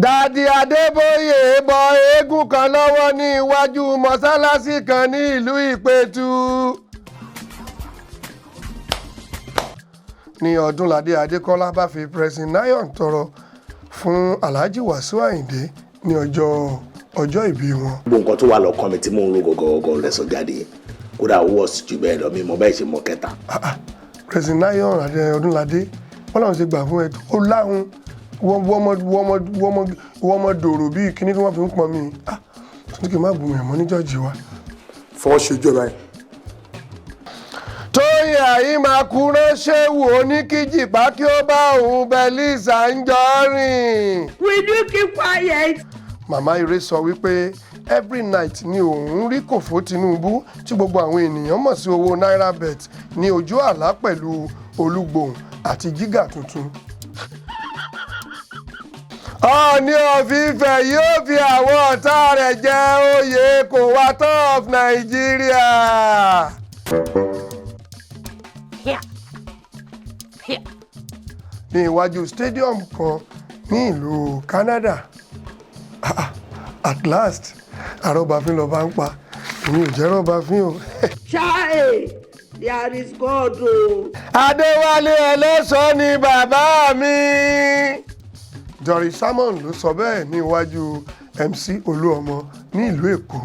Dádì Adébóyè bọ eégún kan lọ́wọ́ ní iwájú mọ́sálásí kan ní ìlú Ìpẹ̀tù. Ní Ọdúnládé Adékọ́lá bá fi President Nayon tọrọ fún Alhaji Wasiu Ayinde ní ọjọ́ ìbí wọn. Gbogbo nǹkan tó wà lọ́kàn mi tí mò ń ro gọ́gọ́gọ́ lẹ́sọ̀ jáde kódà owó ọ̀sì jù bẹ́ẹ̀ lọ mi mọ bẹ́ẹ̀ ṣe mọ kẹta. President Nayon Ọdúnládé wọ́n làwọn ṣe gbà fún ẹ tó láhùn wọ́n dòrò bíi kíní tí wọ́n fi ń pọn mi. Ní kí n má bù mí ẹ̀mọ́ ní jọ́ọ̀jì wa. Fọwọ́ ṣojú ẹ̀ báyìí. Tóyìn Àyìnmákúrán Ṣéwù Oníkìjìpá kí ó bá òun Belise Anjorin. Will you keep quiet? Màmá Ire sọ wípé every night ni òun rí Kòfó Tinubu tí gbogbo àwọn ènìyàn mọ̀ sí owó náírà bet ní ojú àlá pẹ̀lú Olúgbòhùn àti jígà tuntun. Ọọ̀ni of Ifẹ̀ yóò fi àwọn ọ̀tá rẹ̀ jẹ oyè Kòwátọ́ of Nigeria. Ní iwájú stadium kan ní ìlú Canada. At last àrọ́bàfin lọ́ba ń pa èmi ò jẹ́ rọ́bàfin o. Chai, there is God o. Adéwálé Ẹlẹ́ṣọ́ ni bàbá mi. Doris Salmon ló sọ bẹ́ẹ̀ ní iwájú MC Olúọmọ ní ìlú Èkó.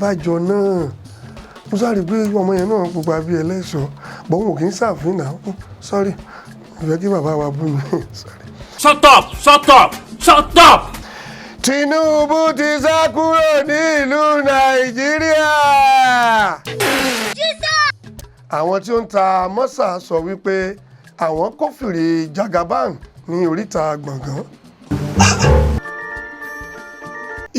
Bájọ náà mo sáré pé ọmọ yẹn náà pupa bí Ẹlẹ́ṣọ́ bọ́n wọn kì í ṣàfihàn náà sorry ìfẹ́ kí bàbá wa bú mi. Shut up! Shut up! Shut up! Tinubu ti sá kúrò ní ìlú Nàìjíríà. Àwọn tí ó ń ta mọ́sà sọ wípé àwọn kófìrí Jagaban ní oríta gbọ̀ngàn.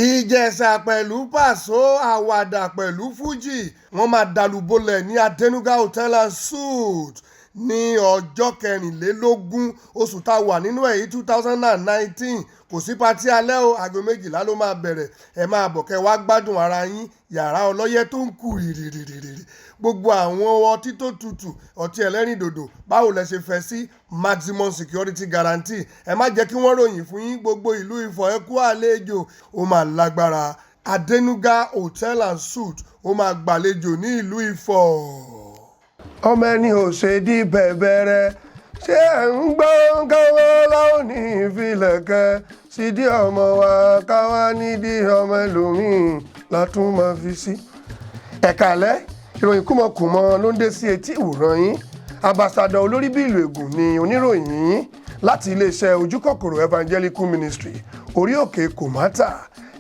Ìjẹ̀ṣà pẹ̀lú Pàṣọ àwàdà pẹ̀lú Fújì wọ́n máa dàlúbọ̀lẹ̀ ní Adenuga Hotel and Suites ní ọjọ́ 24 oṣù tá a wà nínú èyí 2019. Kò sí patí alẹ́ o, aago 12 ló máa bẹ̀rẹ̀. Ẹ máa bọ̀ kẹ́ wá gbádùn ara yín, yàrá ọlọ́yẹ tó ń kù rìrìrìrì. Gbogbo àwọn ọtí tó tutù, ọtí ẹlẹ́rìndòdò, báwo lẹ ṣe fẹ́ sí maximum security guarantee. Ẹ má jẹ́ kí wọ́n ròyìn fún yín gbogbo ìlú Ifọ̀ ẹ kú àlejò. Ó máa lágbára. Adenuga Hotel and Suites ó máa gbàlejò ní ìlú Ifọ̀. Ọmọ ẹni ò ṣe dí bẹ̀bẹ̀rẹ̀ ṣé ẹ̀ ń gbọ́ káwọ́ láwọn ní ìfilẹ̀kẹ́ sídìí ọmọ wa káwá nídìí ọmọ ẹlòmíín látún máa fi sí. Ẹ̀kálẹ́ ìròyìn kúmọkùmọ ló ń dé sí etí ìwòran yín. Ambassador olórí bí ìlú Ègùn ni oníròyìn yín láti iléeṣẹ́ Ojúkòkòrò Evangelical Ministry orí òkè Kòmátà.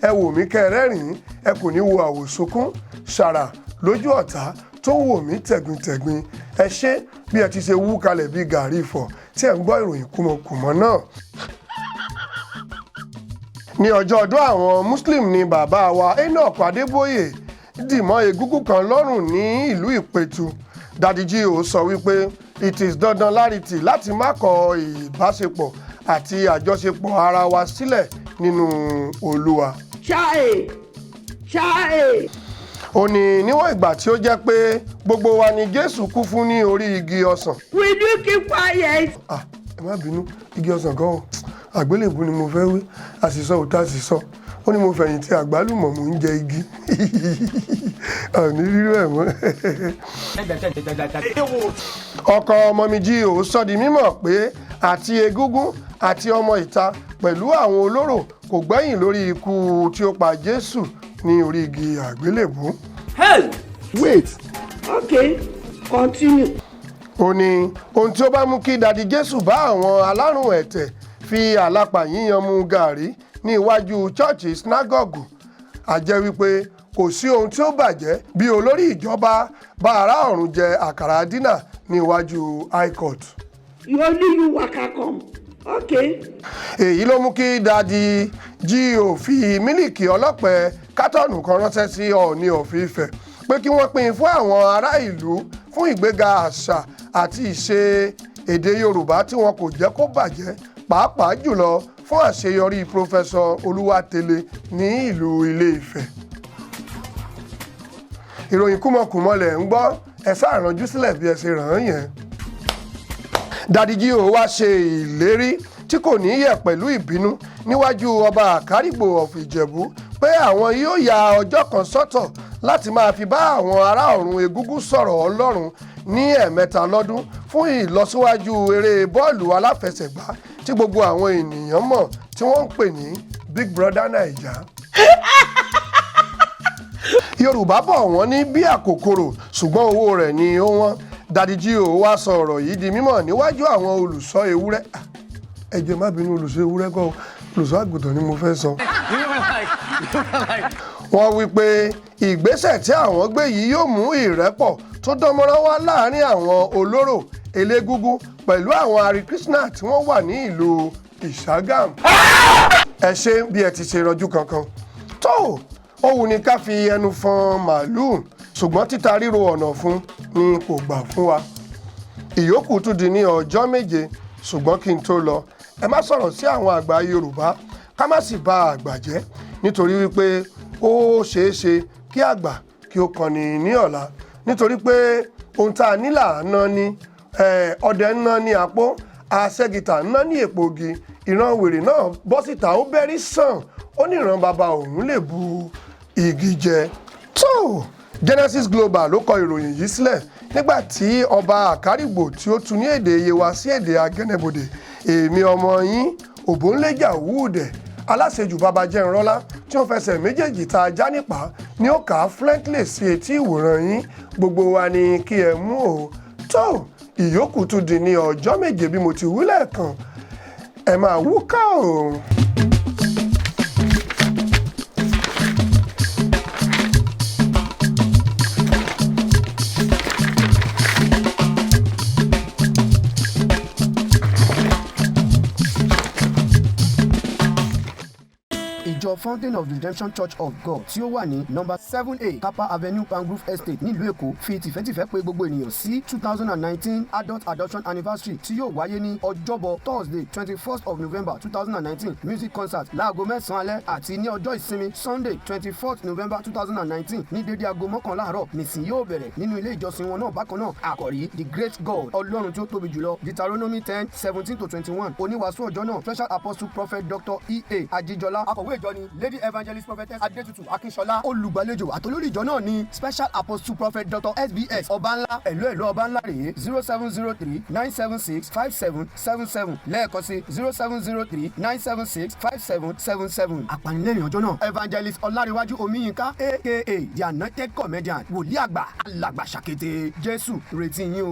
Ẹ wò mí kẹrẹ́rìn ẹ kò ní wo àwòsókún ṣàrà lójú ọ̀tá tó wò mí tẹ̀gbintẹ̀gbin. Ẹ ṣé bí ẹ ti ṣe wú kalẹ̀ bí gàrí Ifọ̀ tí ẹ ń gbọ́ ìròyìn kúmọkùmọ náà. Ní ọjọ́ ọdún àwọn Muslim ni bàbá wa Enoch Adébóyè dìmọ́ egúngún kan lọ́rùn ní ìlú Ìpẹ̀tù. Daddy G.O sọ wípé it is dandan láritì láti má kọ ìbáṣepọ̀ àti àjọṣepọ̀ ara wa sílẹ̀ nínú Olúwa. Chai, chai. Ó ní níwọ̀n ìgbà tí ó jẹ́ pé gbogbo wa ni Jésù kú fún ní orí igi ọsàn. Will you keep quiet? Ẹ má bínú, igi ọsàn gan o àgbélébùú ni mo fẹ́ wí àṣìṣọ òtá àṣìṣọ ó ní mo fẹ̀yìntì àgbálùmọ̀ mò ń jẹ igi àní rírú ẹ̀ mọ́. Ọkọ ọmọ mi G.O sọ di mímọ̀ pé àti egúngún àti ọmọ ìta pẹ̀lú àwọn olóró kò gbẹ́yìn lórí ikú tí ó pa Jésù ní orí igi àgbélébùú. Hey! Wait. Okay, continue. Ó ní ohun tí ó bá mú kí Daddy Jésù bá àwọn alárùn ẹ̀tẹ̀ fi àlápà yíyan mu gàrí ní iwájú ṣọ́ọ̀ṣì sinagogu a jẹ́ wípé kò sí ohun tí ó bàjẹ́ bí olórí ìjọba bá ará ọ̀run jẹ àkàrà dínà ní iwájú high court. You only you waka come. Okay. Èyí ló mú kí Daddy G.O fi mílìkì ọlọ́pẹ kátọ́ọ̀nù kan ránṣẹ́ sí Ọọ̀ni of Ifẹ̀ pé kí wọ́n pín fún àwọn ará ìlú fún ìgbéga àṣà àti ìṣe èdè Yorùbá tí wọn kò jẹ́ kó bàjẹ́ pàápàá jùlọ fún àṣeyọrí Prọfẹsọ Olúwatẹ́lẹ̀ ní ìlú Ilé Ifẹ̀. Ìròyìn kúmọkùmọ lẹ̀ ń gbọ́ ẹ sáà ránjú sílẹ̀ bí ẹ ṣe ràn án yẹn. Daddy G.O wá ṣe ìlérí tí kò ní yẹ̀ pẹ̀lú ìbínú níwájú ọba Àkárìgbò of Ìjẹ̀bú pé àwọn yóò ya ọjọ́ kan sọ́tọ̀ láti máa fi bá àwọn ará ọ̀run egúngún sọ̀rọ̀ Ọlọ́run ní ẹ̀ẹ̀mẹ́ta lọ́dún fún ìlọsíwájú eré bọ́ọ̀lù aláfẹsẹ̀gbá tí gbogbo àwọn ènìyàn mọ̀ tí wọ́n ń pè ní Big Brother Naija. Yorùbá bọ̀ wọ́n ní bí àkókòrò ṣùgbọ́n owó rẹ̀ ni ó wọ́n. Daddy G.O wá sọ ọ̀rọ̀ yìí di mímọ̀ níwájú àwọn olùṣọ́ ewúrẹ́. Ẹ jọ̀ọ́ má bínú olùṣọ́ ewúrẹ́ kọ́ olùṣọ́ àgùntàn ni mo fẹ́ sọ. Wọ́n wí pé ìgbésẹ̀ tí àwọn gbé yìí yóò mú ìrẹ́pọ̀ tó dánmọ́rán wá láàárín àwọn olóró elégúngún pẹ̀lú àwọn Hare-Krishna tí wọ́n wà ní ìlú Ìṣàgámù. Ẹ ṣe bí ẹ ti ṣe rọjú kankan. Tó ó wù ní ká fi ẹnu fọn màálùú ṣùgbọ́n títa ríro ọ̀nà fún ni kò gbà fún wa. Ìyókù tún di ní ọjọ́ méje ṣùgbọ́n kí n tó lọ ẹ má sọ̀rọ̀ sí àwọn àgbà Yorùbá ká má sì bà àgbà jẹ́ nítorí wípé ó ṣeé ṣe kí àgbà kí ó kọni ní ọ̀la nítorí pé ohun tá a nílà ná ní ọdẹ ná ní àpò aṣẹ́gìtà ná ní èpògi ìran wèrè náà bọ́ síta ó bẹ́rí sàn ó ní ìran bàbá òun lè bu igi jẹ. tó Genesis Global ló kọ ìròyìn yìí sílẹ̀ nígbà tí ọba Àkárìgbò tí ó tún ní èdè Yewa sí èdè Agẹ́nẹ́bodè èmi ọmọ yín Òbónléjà Wúdẹ̀ aláṣejù Babajẹ́nrọ́lá tí ó fẹsẹ̀ méjèèjì ta ajá nípa ni ó kà á fluently sí etí ìwòran yín gbogbo wa ni kí ẹ mú o. tó ìyókù tún di ní ọjọ́ méje bí mo ti wí lẹ́ẹ̀kan ẹ máa wúkà o. Ìjọ Fountain of Redemption Church of God tí ó wà ní nọ́mbà 7A Kappa Avenue Pangrove Estate nílùú Èkó fi tìfẹ́tìfẹ́ pè gbogbo ènìyàn sí 2019 Adult Adoption Anniversary tí yóò wáyé ní ọjọ́bọ̀ Thursday 21st of November 2019 music concert láago 9 alẹ́ àti ní ọjọ́ ìsinmi Sunday 24th November 2019 ní dédé aago 11 àárọ̀ nìsín yóò bẹ̀rẹ̀ nínú ilé ìjọsìn wọn náà bákan náà àkòrí The Great God Ọlọ́run tí ó tóbi jùlọ Deuteronomy 10:17-21 oníwàásù ọjọ́ náà Special Apostle Prophet Dr. E.A. Ajijola akọ̀wé ìjọ ni Lady Evangelist Prophetess Adetutu Akínsọlá olùgbàlejò àtolórí ìjọ náà ni Special Apostle Prophet Dr. SBS Ọbánlá ẹ̀lú Ọbánlá rèé 0703-976-5777 lẹ́ẹ̀kan sí 0703-976-5777 apanilẹ́rìn ọjọ́ náà Evangelist Ọláríwájú Omíyínká aka The Anointed Comedian wòlíì àgbà alàgbà ṣàkété Jésù retí yín o.